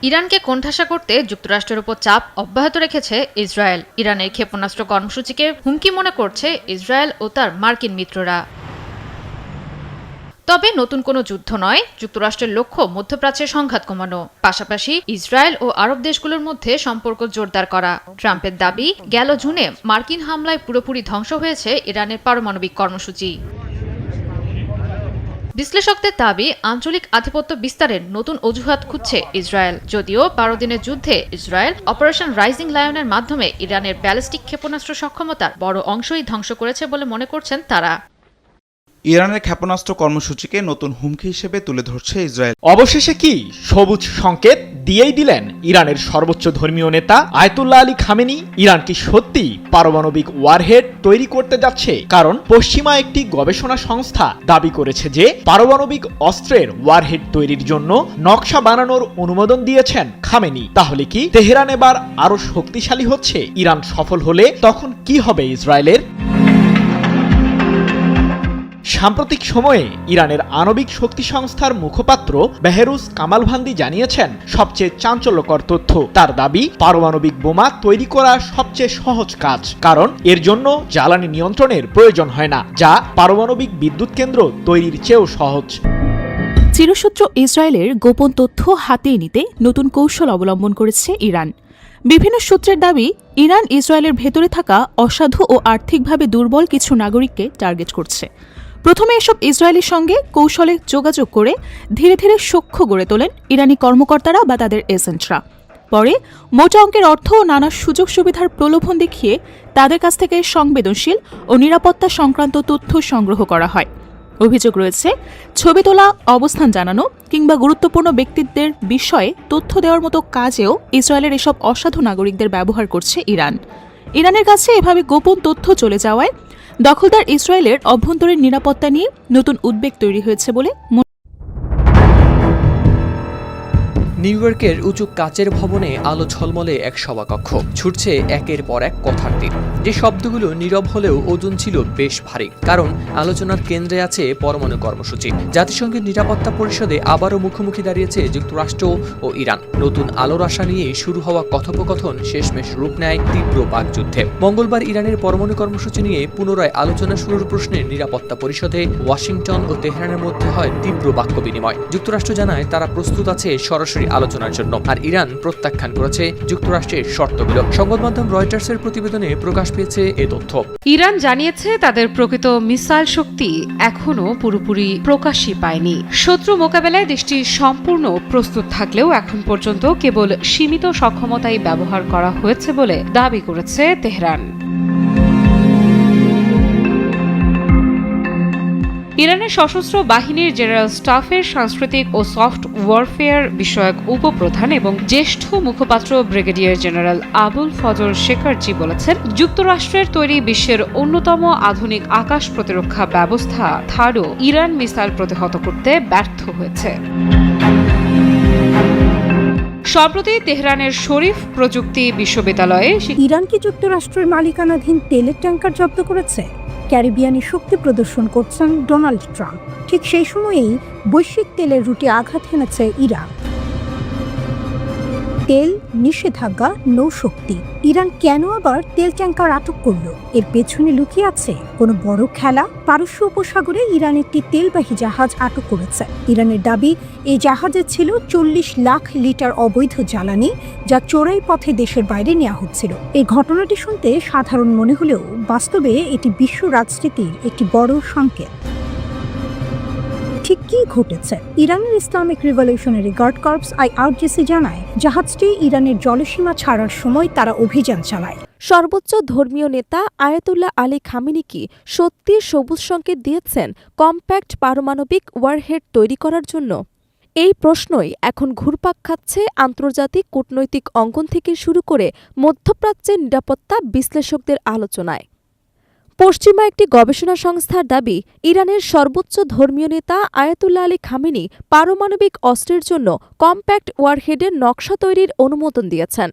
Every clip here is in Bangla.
ইরানকে কোণঠাসা করতে যুক্তরাষ্ট্রের উপর চাপ অব্যাহত রেখেছে ইসরায়েল। ইরানের ক্ষেপণাস্ত্র কর্মসূচিকে হুমকি মনে করছে ইসরায়েল ও তার মার্কিন মিত্ররা। তবে নতুন কোনো যুদ্ধ নয়, যুক্তরাষ্ট্রের লক্ষ্য মধ্যপ্রাচ্যের সংঘাত কমানো, পাশাপাশি ইসরায়েল ও আরব দেশগুলোর মধ্যে সম্পর্ক জোরদার করা। ট্রাম্পের দাবি, গেল জুনে মার্কিন হামলায় পুরোপুরি ধ্বংস হয়েছে ইরানের পারমাণবিক কর্মসূচি। বিশ্লেষকদের দাবি, আঞ্চলিক আধিপত্য বিস্তারের নতুন অজুহাত খুঁজছে ইসরায়েল। যদিও ১২ দিনের যুদ্ধে ইসরায়েল অপারেশন রাইজিং লায়নের মাধ্যমে ইরানের ব্যালিস্টিক ক্ষেপণাস্ত্র সক্ষমতার বড় অংশই ধ্বংস করেছে বলে মনে করছেন তারা। ইরানের ক্ষেপণাস্ত্র কর্মসূচিকে নতুন হুমকি হিসেবে তুলে ধরছে ইসরায়েল। অবশেষে কি সবুজ সংকেত দিয়েই দিলেন ইরানের সর্বোচ্চ ধর্মীয় নেতা আয়াতুল্লাহ আলী খামেনি? ইরান কি সত্যি পারমাণবিক ওয়ারহেড তৈরি করতে যাচ্ছে? কারণ পশ্চিমা একটি গবেষণা সংস্থা দাবি করেছে যে পারমাণবিক অস্ত্রের ওয়ারহেড তৈরির জন্য নকশা বানানোর অনুমোদন দিয়েছেন খামেনি। তাহলে কি তেহরান এবার আরো শক্তিশালী হচ্ছে? ইরান সফল হলে তখন কি হবে ইসরায়েলের? সাম্প্রতিক সময়ে ইরানের আণবিক শক্তি সংস্থার মুখপাত্র বেহরুজ কামালভান্দি জানিয়েছেন সবচেয়ে চাঞ্চল্যকর তথ্য। তার দাবি, পারমাণবিক বোমা তৈরি করা সবচেয়ে সহজ কাজ, কারণ এর জন্য জ্বালানি নিয়ন্ত্রণের প্রয়োজন হয় না, যা পারমাণবিক বিদ্যুৎ কেন্দ্র তৈরির চেয়েও সহজ। চিরশত্রু ইসরায়েলের গোপন তথ্য হাতিয়ে নিতে নতুন কৌশল অবলম্বন করেছে ইরান। বিভিন্ন সূত্রের দাবি, ইরান ইসরায়েলের ভেতরে থাকা অসাধু ও আর্থিকভাবে দুর্বল কিছু নাগরিককে টার্গেট করছে। প্রথমে এসব ইসরায়েলের সঙ্গে কৌশলে যোগাযোগ করে ধীরে ধীরে সখ্য গড়ে তোলেন ইরানি কর্মকর্তারা বা তাদের এজেন্টরা। পরে মোটা অঙ্কের অর্থ ও নানা সুযোগ সুবিধার প্রলোভন দেখিয়ে তাদের কাছ থেকে সংবেদনশীল ও নিরাপত্তা সংক্রান্ত তথ্য সংগ্রহ করা হয়। অভিযোগ রয়েছে, ছবি তোলা, অবস্থান জানানো কিংবা গুরুত্বপূর্ণ ব্যক্তিত্বের বিষয়ে তথ্য দেওয়ার মতো কাজেও ইসরায়েলের এসব অসাধু নাগরিকদের ব্যবহার করছে ইরান। ইরানের কাছে এভাবে গোপন তথ্য চলে যাওয়ায় দখলদার ইসরায়েলের অভ্যন্তরীণ নিরাপত্তা নিয়ে নতুন উদ্বেগ তৈরি হয়েছে বলে নিউ ইয়র্কের উঁচু কাচের ভবনে আলো ঝলমলে এক সভাকক্ষ। ছুটছে একের পর এক কথার তীর, যে শব্দগুলো নীরব হলেও ওজন ছিল বেশ ভারী, কারণ আলোচনার কেন্দ্রে আছে পরমাণু কর্মসূচি। জাতিসংঘের নিরাপত্তা পরিষদে আবারও মুখোমুখি দাঁড়িয়েছে যুক্তরাষ্ট্র ও ইরান। নতুন আলোর আশা নিয়ে শুরু হওয়া কথোপকথন শেষমেশ রূপ নেয় তীব্র বাকযুদ্ধে। মঙ্গলবার ইরানের পরমাণু কর্মসূচি নিয়ে পুনরায় আলোচনা শুরুর প্রশ্নে নিরাপত্তা পরিষদে ওয়াশিংটন ও তেহরানের মধ্যে হয় তীব্র বাক্য বিনিময়। যুক্তরাষ্ট্র জানায় তারা প্রস্তুত আছে সরাসরি আলোচনার জন্য, আর ইরান প্রত্যাখ্যান করেছে যুক্তরাষ্ট্রের শর্তগুলো। সংবাদ মাধ্যম রয়টার্সের প্রতিবেদনে প্রকাশ পেয়েছে এ তথ্য। ইরান জানিয়েছে তাদের প্রকৃত মিসাইল শক্তি এখনো পুরোপুরি প্রকাশই পায়নি। শত্রু মোকাবেলায় দেশটি সম্পূর্ণ প্রস্তুত থাকলেও এখন পর্যন্ত কেবল সীমিত সক্ষমতাই ব্যবহার করা হয়েছে বলে দাবি করেছে তেহরান। ইরানের সশস্ত্র বাহিনীর জেনারেল স্টাফের সাংস্কৃতিক ও সফট ওয়ারফেয়ার বিষয়ক উপপ্রধান এবং জ্যেষ্ঠ মুখপাত্র ব্রিগেডিয়ার জেনারেল আবুল ফজল শেখারজি বলেছেন, যুক্তরাষ্ট্রের তৈরি বিশ্বের অন্যতম আধুনিক আকাশ প্রতিরক্ষা ব্যবস্থা থার্ডও ইরান মিসাইল প্রতিহত করতে ব্যর্থ হয়েছে। সম্প্রতি তেহরানের শরীফ প্রযুক্তি বিশ্ববিদ্যালয়ে ইরান কি যুক্তরাষ্ট্রের মালিকানাধীন তেলের ট্যাঙ্কার জব্দ করেছে? ক্যারিবিয়ানে শক্তি প্রদর্শন করছেন ডোনাল্ড ট্রাম্প। ঠিক সেই সময়েই বৈশ্বিক তেলের রুটে আঘাত হেনেছে ইরান। তেল নিষেধাজ্ঞা, নৌশক্তি। ইরান কেন আবার তেল ট্যাঙ্কার আটক করলো? এর পেছনে লুকিয়ে আছে কোনো বড় খেলা। পারস্য উপসাগরে ইরান একটি তেলবাহী জাহাজ আটক করেছে। ইরানের দাবি, এই জাহাজে ছিল 40 লাখ লিটার অবৈধ জ্বালানি, যা চোরাই পথে দেশের বাইরে নেওয়া হচ্ছিল। এই ঘটনাটি শুনতে সাধারণ মনে হলেও বাস্তবে এটি বিশ্ব রাজনীতির একটি বড় সংকেত। ঠিক কি ঘটেছে? ইরানের Islamic revolutionary guard corps IRGC জানায়, জাহাজটি ইরানের জলসীমা ছাড়ার সময় তারা অভিযান চালায়। সর্বোচ্চ ধর্মীয় নেতা আয়াতুল্লাহ আলী খামেনি কি সত্যি সবুজ সংকেত দিয়েছেন কম্প্যাক্ট পারমাণবিক ওয়ারহেড তৈরি করার জন্য? এই প্রশ্নই এখন ঘুরপাক খাচ্ছে আন্তর্জাতিক কূটনৈতিক অঙ্গন থেকে শুরু করে মধ্যপ্রাচ্যের নিরাপত্তা বিশ্লেষকদের আলোচনায়। পশ্চিমা একটি গবেষণা সংস্থার দাবি, ইরানের সর্বোচ্চ ধর্মীয় নেতা আয়াতুল্লাহ আলী খামেনি পারমাণবিক অস্ত্রের জন্য কম্প্যাক্ট ওয়ারহেডের নকশা তৈরির অনুমোদন দিয়েছেন।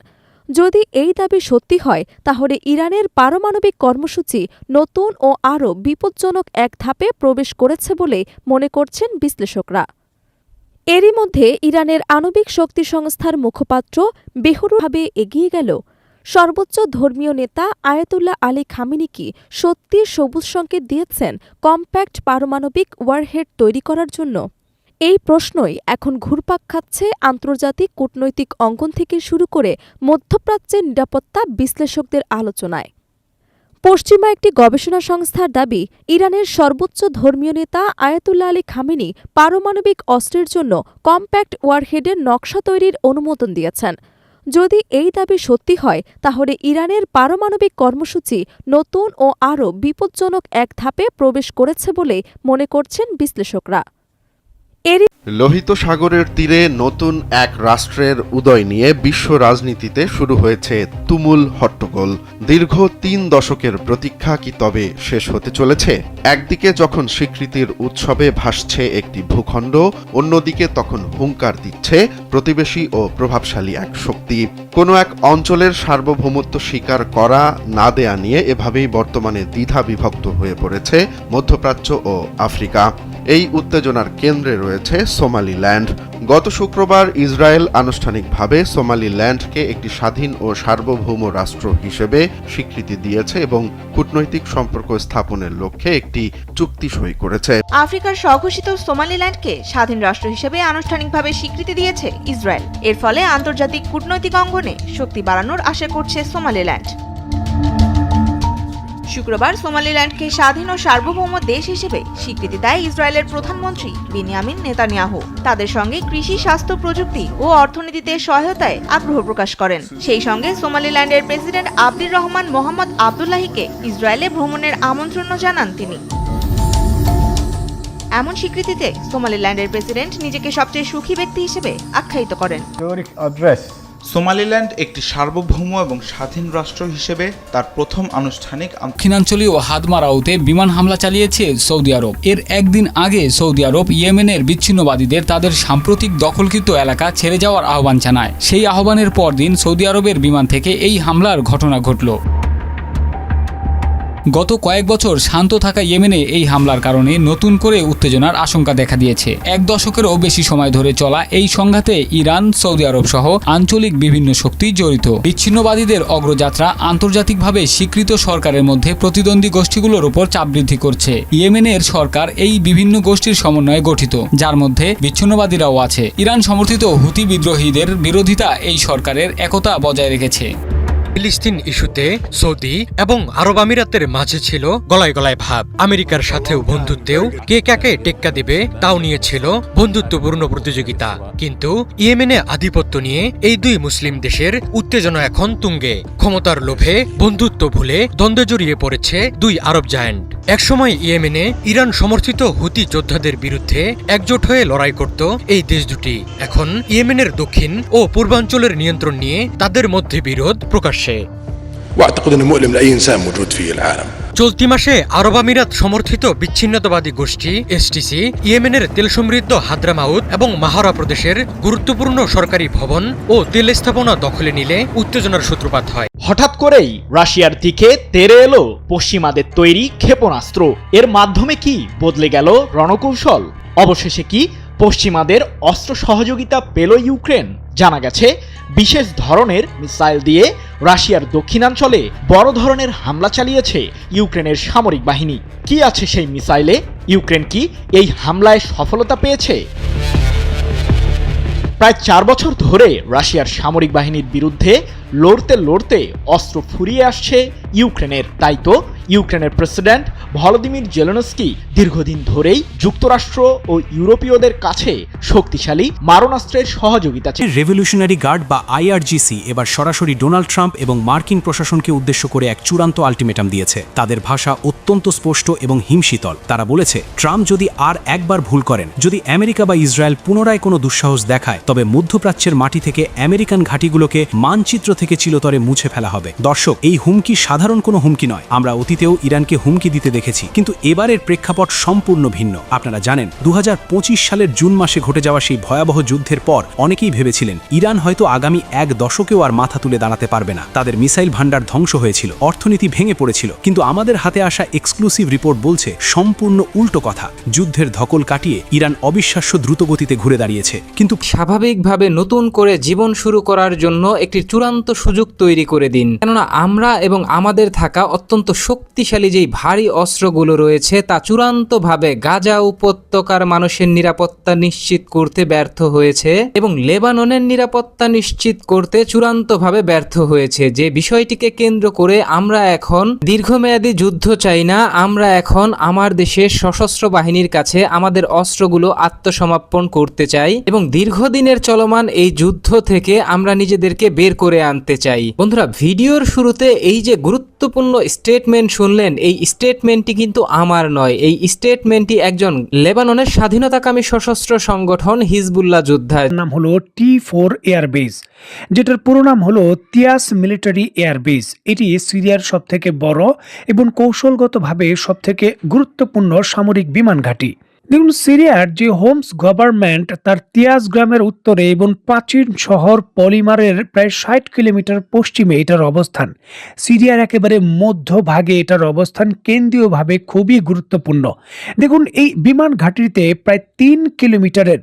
যদি এই দাবি সত্যি হয়, তাহলে ইরানের পারমাণবিক কর্মসূচি নতুন ও আরও বিপজ্জনক এক ধাপে প্রবেশ করেছে বলে মনে করছেন বিশ্লেষকরা। এরই মধ্যে ইরানের আণবিক শক্তি সংস্থার মুখপাত্র বেহুরভাবে এগিয়ে গেল সর্বোচ্চ ধর্মীয় নেতা আয়াতুল্লাহ আলী খামেনি সত্যিই সবুজ সংকেত দিয়েছেন কম্প্যাক্ট পারমাণবিক ওয়ারহেড তৈরি করার জন্য। এই প্রশ্নই এখন ঘুরপাক খাচ্ছে আন্তর্জাতিক কূটনৈতিক অঙ্গন থেকে শুরু করে মধ্যপ্রাচ্যের নিরাপত্তা বিশ্লেষকদের আলোচনায়। পশ্চিমা একটি গবেষণা সংস্থার দাবি, ইরানের সর্বোচ্চ ধর্মীয় নেতা আয়াতুল্লাহ আলী খামেনি পারমাণবিক অস্ত্রের জন্য কম্প্যাক্ট ওয়ারহেডের নকশা তৈরির অনুমোদন দিয়েছেন। যদি এই দাবি সত্যি হয়, তাহলে ইরানের পারমাণবিক কর্মসূচি নতুন ও আরও বিপজ্জনক এক ধাপে প্রবেশ করেছে বলে মনে করছেন বিশ্লেষকরা। লোহিত সাগরের তীরে নতুন এক রাষ্ট্রের উদয় নিয়ে বিশ্ব রাজনীতিতে শুরু হয়েছে তুমুল হট্টগোল। দীর্ঘ ৩ দশকের প্রতীক্ষা কি তবে শেষ হতে চলেছে? একদিকে যখন স্বীকৃতির উৎসবে ভাসছে একটি ভূখণ্ড, অন্যদিকে তখন হুঙ্কার দিচ্ছে প্রতিবেশী ও প্রভাবশালী এক শক্তি। কোনো এক অঞ্চলের সার্বভৌমত্ব স্বীকার করা না দেয়া নিয়ে এভাবেই বর্তমানে দ্বিধা বিভক্ত হয়ে পড়েছে মধ্যপ্রাচ্য ও আফ্রিকা। এই উত্তেজনার কেন্দ্রে রয়েছে সোমালিল্যান্ড। গত শুক্রবার ইসরায়েল আনুষ্ঠানিকভাবে সোমালিল্যান্ডকে একটি স্বাধীন ও সার্বভৌম রাষ্ট্র হিসেবে স্বীকৃতি দিয়েছে এবং কূটনৈতিক সম্পর্ক স্থাপনের লক্ষ্যে একটি চুক্তি সই করেছে। আফ্রিকার স্বঘোষিত সোমালিল্যান্ডকে স্বাধীন রাষ্ট্র হিসেবে আনুষ্ঠানিকভাবে স্বীকৃতি দিয়েছে ইসরায়েল। এর ফলে আন্তর্জাতিক কূটনৈতিক অঙ্গনে শক্তি বাড়ানোর আশা করছে সোমালিল্যান্ড। শুক্রবার সোমালিল্যান্ডকে স্বাধীন ও সার্বভৌম দেশ হিসেবে স্বীকৃতি দেয় ইসরায়েলের প্রধানমন্ত্রী বেনিয়ামিন নেতানিয়াহু। তাদের সঙ্গে কৃষি, স্বাস্থ্য, প্রযুক্তি ও অর্থনীতিতে সহায়তায় আগ্রহ প্রকাশ করেন। সেই সঙ্গে সোমালিল্যান্ডের প্রেসিডেন্ট আব্দুর রহমান মোহাম্মদ আবদুল্লাহিকে ইসরায়েলে ভ্রমণের আমন্ত্রণ জানান তিনি। এমন স্বীকৃতিতে সোমালিল্যান্ডের প্রেসিডেন্ট নিজেকে সবচেয়ে সুখী ব্যক্তি হিসেবে আখ্যায়িত করেন। সোমালিল্যান্ড একটি সার্বভৌম এবং স্বাধীন রাষ্ট্র হিসেবে তার প্রথম আনুষ্ঠানিক দক্ষিণাঞ্চলীয় হাদমারাউতে বিমান হামলা চালিয়েছে সৌদি আরব। এর একদিন আগে সৌদি আরব ইয়েমেনের বিচ্ছিন্নবাদীদের তাদের সাম্প্রতিক দখলকৃত এলাকা ছেড়ে যাওয়ার আহ্বান জানায়। সেই আহ্বানের পরদিন সৌদি আরবের বিমান থেকে এই হামলার ঘটনা ঘটল। গত কয়েক বছর শান্ত থাকা ইয়েমেনে এই হামলার কারণে নতুন করে উত্তেজনার আশঙ্কা দেখা দিয়েছে। 1 দশকেরও বেশি সময় ধরে চলা এই সংঘাতে ইরান, সৌদি আরব সহ আঞ্চলিক বিভিন্ন শক্তি জড়িত। বিচ্ছিন্নবাদীদের অগ্রযাত্রা আন্তর্জাতিকভাবে স্বীকৃত সরকারের মধ্যে প্রতিদ্বন্দ্বী গোষ্ঠীগুলোর উপর চাপ বৃদ্ধি করছে। ইয়েমেনের সরকার এই বিভিন্ন গোষ্ঠীর সমন্বয়ে গঠিত, যার মধ্যে বিচ্ছিন্নবাদীরাও আছে। ইরান সমর্থিত হুতি বিদ্রোহীদের বিরোধিতা এই সরকারের একতা বজায় রেখেছে। ফিলিস্তিন ইস্যুতে সৌদি এবং আরব আমিরাতের মাঝে ছিল গলায় গলায় ভাব। আমেরিকার সাথেও বন্ধুত্বেও কে কাকে টেক্কা দেবে তাও নিয়ে ছিল বন্ধুত্বপূর্ণ প্রতিযোগিতা। কিন্তু ইয়েমেনে আধিপত্য নিয়ে এই দুই মুসলিম দেশের উত্তেজনা এখন তুঙ্গে। ক্ষমতার লোভে বন্ধুত্ব ভুলে দ্বন্দ্বে জড়িয়ে পড়েছে দুই আরব জায়ান্ট। একসময় ইয়েমেনে ইরান সমর্থিত হুতি যোদ্ধাদের বিরুদ্ধে একজোট হয়ে লড়াই করত এই দেশ দুটি। এখন ইয়েমেনের দক্ষিণ ও পূর্বাঞ্চলের নিয়ন্ত্রণ নিয়ে তাদের মধ্যে বিরোধ প্রকাশ্যে। চলতি মাসে আরব আমিরাত সমর্থিত বিচ্ছিন্নতাবাদী গোষ্ঠী এসটিসি ইয়েমেনের তেল সমৃদ্ধ হাদ্রামাউত এবং মাহারা প্রদেশের গুরুত্বপূর্ণ সরকারি ভবন ও তেল স্থাপনা দখলে নিলে উত্তেজনার সূত্রপাত হয়। হঠাৎ করেই রাশিয়ার দিকে তেড়ে এলো পশ্চিমাদের তৈরি ক্ষেপণাস্ত্র। এর মাধ্যমে কি বদলে গেল রণকৌশল? অবশেষে কি পশ্চিমাদের অস্ত্র সহযোগিতা পেল ইউক্রেন? জানা গেছে, বিশেষ ধরনের মিসাইল দিয়ে রাশিয়ার দক্ষিণাঞ্চলে বড় ধরনের হামলা চালিয়েছে ইউক্রেনের সামরিক বাহিনী। কি আছে সেই মিসাইলে? ইউক্রেন কি এই হামলায় সফলতা পেয়েছে? প্রায় 4 বছর ধরে রাশিয়ার সামরিক বাহিনীর বিরুদ্ধে লড়তে লড়তে অস্ত্র ফুরিয়ে আসছে ইউক্রেনের। তাই তো ইউক্রেনের প্রেসিডেন্ট ভলোদিমির জেলেনস্কি দীর্ঘদিন ধরেই যুক্তরাষ্ট্র ও ইউরোপীয়দের কাছে শক্তিশালী মারণাস্ত্রের সহযোগিতা চায়। রেভলিউশনারি গার্ড বা আইআরজিসি এবার সরাসরি ডোনাল্ড ট্রাম্প এবং মার্কিন প্রশাসনকে উদ্দেশ্য করে এক চূড়ান্ত আলটিমেটাম দিয়েছে। তাদের ভাষা অত্যন্ত স্পষ্ট এবং হিমশীতল। তারা বলেছে, ট্রাম্প যদি আর একবার ভুল করেন, যদি আমেরিকা বা ইসরায়েল পুনরায় কোনো দুঃসাহস দেখায়, তবে মধ্যপ্রাচ্যের মাটি থেকে আমেরিকান ঘাঁটিগুলোকে মানচিত্র থেকে চিরতরে মুছে ফেলা হবে। দর্শক, এই হুমকি সাধারণ কোনো হুমকি নয়। আমরা অতীতে অতীতেও ইরানকে হুমকি দিতে দেখেছি, কিন্তু এবারের প্রেক্ষাপট সম্পূর্ণ ভিন্ন। আপনারা জানেন 2025 সালের জুন মাসে ঘটে যাওয়া সেই ভয়াবহ যুদ্ধের পর অনেকেই ভেবেছিলেন ইরান হয়তো আগামী 1 দশকেও আর মাথা তুলে দাঁড়াতে পারবে না। তাদের মিসাইল ভান্ডার ধ্বংস হয়েছিল, অর্থনীতি ভেঙে পড়েছিল, কিন্তু আমাদের হাতে আসা এক্সক্লুসিভ রিপোর্ট বলছে সম্পূর্ণ উল্টো কথা। যুদ্ধের ধকল কাটিয়ে ইরান অবিশ্বাস্য দ্রুতগতিতে ঘুরে দাঁড়িয়েছে। কিন্তু স্বাভাবিকভাবে নতুন করে জীবন শুরু করার জন্য একটি চূড়ান্ত সুযোগ তৈরি করে দিন, কেননা আমরা এবং আমাদের থাকা অত্যন্ত শক্তিশালী যেই ভারী অস্ত্রগুলো রয়েছে তা চূড়ান্তভাবে গাজা উপত্যকার মানুষের নিরাপত্তা নিশ্চিত করতে ব্যর্থ হয়েছে এবং লেবাননের নিরাপত্তা নিশ্চিত করতে চূড়ান্তভাবে ব্যর্থ হয়েছে। যে বিষয়টিকে কেন্দ্র করে আমরা এখন দীর্ঘমেয়াদী যুদ্ধ চাই না, আমরা এখন আমার দেশের সশস্ত্র বাহিনীর কাছে আমাদের অস্ত্রগুলো আত্মসমর্পণ করতে চাই এবং দীর্ঘদিনের চলমান এই যুদ্ধ থেকে আমরা নিজেদেরকে বের করে আনতে চাই। বন্ধুরা, ভিডিওর শুরুতে এই যে গুরুত্বপূর্ণ স্টেটমেন্ট শুনলেন, এই স্টেটমেন্টটি কিন্তু আমার নয়, এই স্টেটমেন্টটি একজন লেবাননের স্বাধীনতাকামী সশস্ত্র সংগঠন হিজবুল্লাহ যোদ্ধার। নাম হলো T4 এয়ারবেস, যেটার পুরো নাম হলো তিয়াস মিলিটারি এয়ারবেস। এটি সিরিয়ার সবথেকে বড় এবং কৌশলগতভাবে সবথেকে গুরুত্বপূর্ণ সামরিক বিমান ঘাঁটি। দেখুন, সিরিয়ার যে হোমস গভর্নমেন্ট তার তিয়াস গ্রামের উত্তরে এবং প্রাচীন শহর পলিমারের প্রায় 60 কিলোমিটার পশ্চিমে এটার অবস্থান। সিরিয়ার একেবারে মধ্যভাগে এটার অবস্থান কেন্দ্রীয়ভাবে খুবই গুরুত্বপূর্ণ। দেখুন, এই বিমান ঘাঁটিতে প্রায় 3 কিলোমিটারের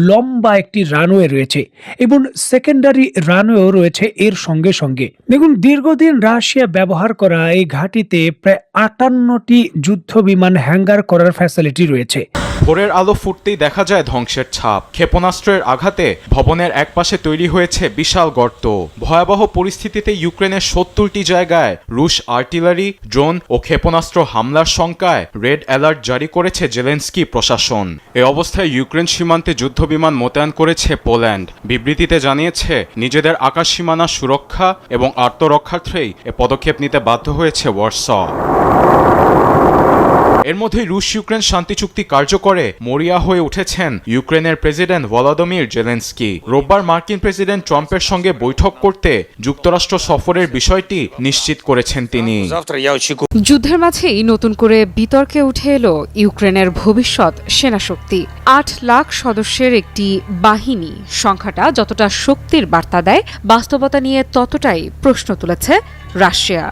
লম্বা একটি রানওয়ে রয়েছে এবং সেকেন্ডারি রানওয়েও রয়েছে এর সঙ্গে সঙ্গে। দেখুন, দীর্ঘদিন রাশিয়া ব্যবহার করা এই ঘাঁটিতে প্রায় 58টি যুদ্ধ বিমান হ্যাঙ্গার করার ফ্যাসিলিটি রয়েছে। ভোরের আলো ফুটতেই দেখা যায় ধ্বংসের ছাপ। ক্ষেপণাস্ত্রের আঘাতে ভবনের একপাশে তৈরি হয়েছে বিশাল গর্ত। ভয়াবহ পরিস্থিতিতে ইউক্রেনের 70টি জায়গায় রুশ আর্টিলারি, ড্রোন ও ক্ষেপণাস্ত্র হামলার শঙ্কায় রেড অ্যালার্ট জারি করেছে জেলেনস্কি প্রশাসন। এ অবস্থায় ইউক্রেন সীমান্তে যুদ্ধবিমান মোতায়েন করেছে পোল্যান্ড। বিবৃতিতে জানিয়েছে নিজেদের আকাশ সীমানা সুরক্ষা এবং আত্মরক্ষার্থেই এ পদক্ষেপ নিতে বাধ্য হয়েছে ওয়ার্স। এর মধ্যে রুশ ইউক্রেন শান্তি চুক্তি কার্যকরে মরিয়া হয়ে উঠেছেন ইউক্রেনের প্রেসিডেন্ট ভলোদিমির জেলেনস্কি। রোববার মার্কিন প্রেসিডেন্ট ট্রাম্পের সঙ্গে বৈঠক করতে যুক্তরাষ্ট্র সফরের বিষয়টি নিশ্চিত করেছেন তিনি। যুদ্ধের মাঝেই নতুন করে বিতর্কে উঠে এলো ইউক্রেনের ভবিষ্যৎ সেনাশক্তি। 8 লাখ সদস্যের একটি বাহিনী সংখ্যাটা যতটা শক্তির বার্তা দেয়, বাস্তবতা নিয়ে ততটাই প্রশ্ন তুলেছে রাশিয়া।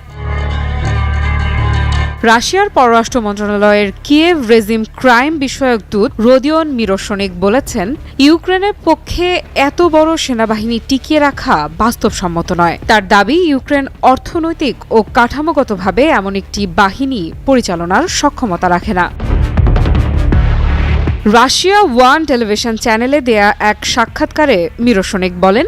রাশিয়ার পররাষ্ট্র মন্ত্রণালয়ের কিয়েভ রেজিম ক্রাইম বিষয়ক দূত রোদিয়ন মিরোশনিক বলেছেন, ইউক্রেনের পক্ষে এত বড় সেনাবাহিনী টিকিয়ে রাখা বাস্তবসম্মত নয়। তার দাবি, ইউক্রেন অর্থনৈতিক ও কাঠামোগতভাবে এমন একটি বাহিনী পরিচালনার সক্ষমতা রাখে না। রাশিয়া ওয়ান টেলিভিশন চ্যানেলে দেয়া এক সাক্ষাৎকারে মিরোশনিক বলেন,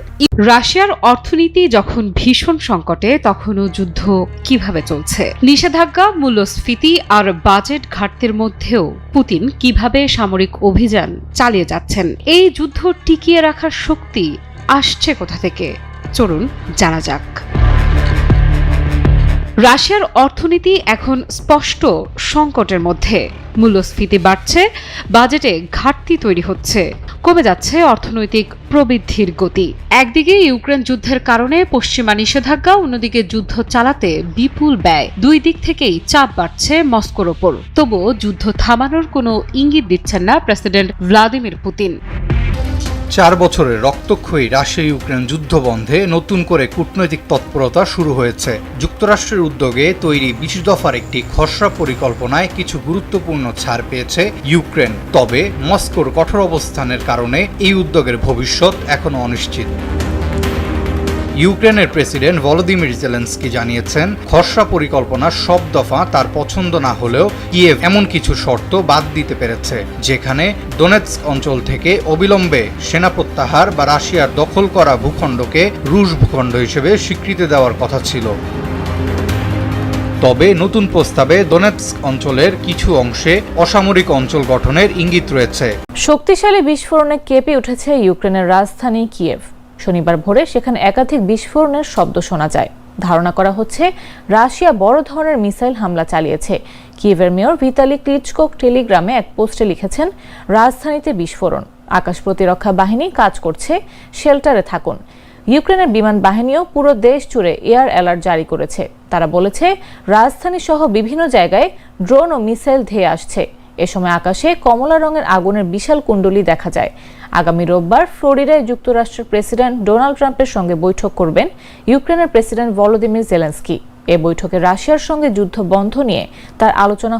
রাশিয়ার অর্থনীতি যখন ভীষণ সংকটে তখনও যুদ্ধ কিভাবে চলছে। নিষেধাজ্ঞা, মূল্যস্ফীতি আর বাজেট ঘাটতির মধ্যেও পুতিন কিভাবে সামরিক অভিযান চালিয়ে যাচ্ছেন। এই যুদ্ধ টিকিয়ে রাখার শক্তি আসছে কোথা থেকে? চলুন জানা যাক। রাশিয়ার অর্থনীতি এখন স্পষ্ট সংকটের মধ্যে। মূল্যস্ফীতি বাড়ছে, বাজেটে ঘাটতি তৈরি হচ্ছে, কমে যাচ্ছে অর্থনৈতিক প্রবৃদ্ধির গতি। একদিকে ইউক্রেন যুদ্ধের কারণে পশ্চিমা নিষেধাজ্ঞা, অন্যদিকে যুদ্ধ চালাতে বিপুল ব্যয়। দুই দিক থেকেই চাপ বাড়ছে মস্কোর ওপর। তবুও যুদ্ধ থামানোর কোনো ইঙ্গিত দিচ্ছেন না প্রেসিডেন্ট ভ্লাদিমির পুতিন। 4 বছরের রক্তক্ষয়ী রাশিয়া ইউক্রেন যুদ্ধ বন্ধে নতুন করে কূটনৈতিক তৎপরতা শুরু হয়েছে। যুক্তরাষ্ট্রের উদ্যোগে তৈরি 20 দফার একটি খসড়া পরিকল্পনায় কিছু গুরুত্বপূর্ণ ছাড় পেয়েছে ইউক্রেন। তবে মস্কোর কঠোর অবস্থানের কারণে এই উদ্যোগের ভবিষ্যৎ এখনো অনিশ্চিত। ইউক্রেনের প্রেসিডেন্ট ভলোদিমির জেলেনস্কি জানিয়েছেন, খসড়া পরিকল্পনার সব দফা তার পছন্দ না হলেও কিয়েভ এমন কিছু শর্ত বাদ দিতে পেরেছে, যেখানে ডোনেৎস্ক অঞ্চল থেকে অবিলম্বে সেনা প্রত্যাহার বা রাশিয়ার দখল করা ভূখণ্ডকে রুশ ভূখণ্ড হিসেবে স্বীকৃতি দেওয়ার কথা ছিল। তবে নতুন প্রস্তাবে ডোনেৎস্ক অঞ্চলের কিছু অংশে অসামরিক অঞ্চল গঠনের ইঙ্গিত রয়েছে। শক্তিশালী বিস্ফোরণে কেঁপে উঠেছে ইউক্রেনের রাজধানী কিয়েভ। শনিবার ভোরে সেখানে একাধিক বিস্ফোরণের শব্দ শোনা যায়। ধারণা করা হচ্ছে রাশিয়া বড় ধরনের মিসাইল হামলা চালিয়েছে। কিয়েভের মেয়র ভিতালি ক্লিচকো টেলিগ্রামে এক পোস্টে লিখেছেন, রাজধানীতে বিস্ফোরণ, আকাশ প্রতিরক্ষা বাহিনী কাজ করছে, শেল্টারে থাকুন। ইউক্রেনের বিমান বাহিনীও পুরো দেশ জুড়ে এয়ার অ্যালার্ট জারি করেছে। তারা বলেছে, রাজধানী সহ বিভিন্ন জায়গায় ড্রোন ও মিসাইল ধেয়ে আসছে। এ সময় আকাশে কমলা রঙের আগুনের বিশাল কুণ্ডলী দেখা যায়। আগামী রোববার ফ্লোরিডায় যুক্তরাষ্ট্রের প্রেসিডেন্ট ডোনাল্ড ট্রাম্পের সঙ্গে বৈঠক করবেন ইউক্রেনের প্রেসিডেন্ট ভলোদিমির জেলেনস্কি। এ বৈঠকে রাশিয়ার সঙ্গে যুদ্ধ বন্ধ নিয়ে তার আলোচনা